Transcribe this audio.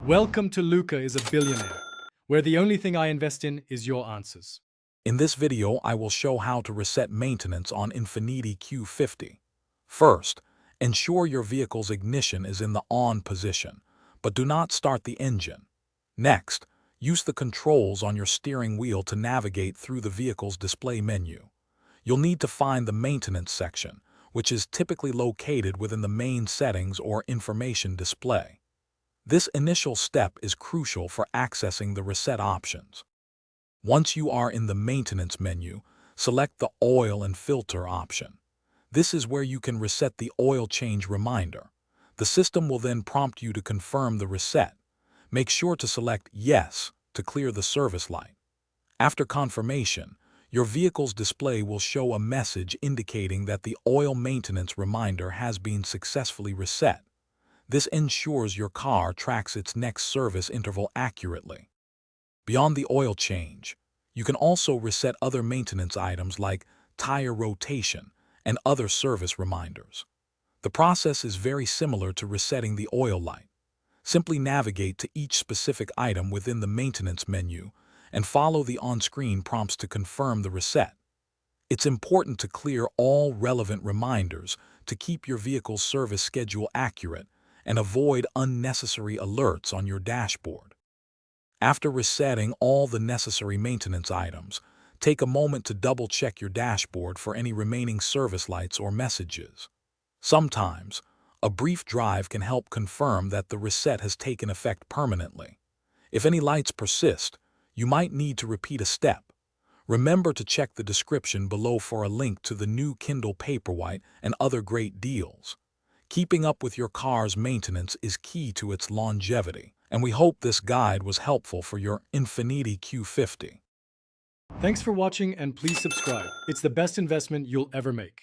Welcome to Luca is a Billionaire, where the only thing I invest in is your answers. In this video, I will show how to reset maintenance on Infiniti Q50. First, ensure your vehicle's ignition is in the on position, but do not start the engine. Next, use the controls on your steering wheel to navigate through the vehicle's display menu. You'll need to find the maintenance section, which is typically located within the main settings or information display. This initial step is crucial for accessing the reset options. Once you are in the maintenance menu, select the oil and filter option. This is where you can reset the oil change reminder. The system will then prompt you to confirm the reset. Make sure to select Yes to clear the service light. After confirmation, your vehicle's display will show a message indicating that the oil maintenance reminder has been successfully reset. This ensures your car tracks its next service interval accurately. Beyond the oil change, you can also reset other maintenance items like tire rotation and other service reminders. The process is very similar to resetting the oil light. Simply navigate to each specific item within the maintenance menu and follow the on-screen prompts to confirm the reset. It's important to clear all relevant reminders to keep your vehicle's service schedule accurate and avoid unnecessary alerts on your dashboard. After resetting all the necessary maintenance items, take a moment to double-check your dashboard for any remaining service lights or messages. Sometimes, a brief drive can help confirm that the reset has taken effect permanently. If any lights persist, you might need to repeat a step. Remember to check the description below for a link to the new Kindle Paperwhite and other great deals. Keeping up with your car's maintenance is key to its longevity, and we hope this guide was helpful for your Infiniti Q50. Thanks for watching and please subscribe. It's the best investment you'll ever make.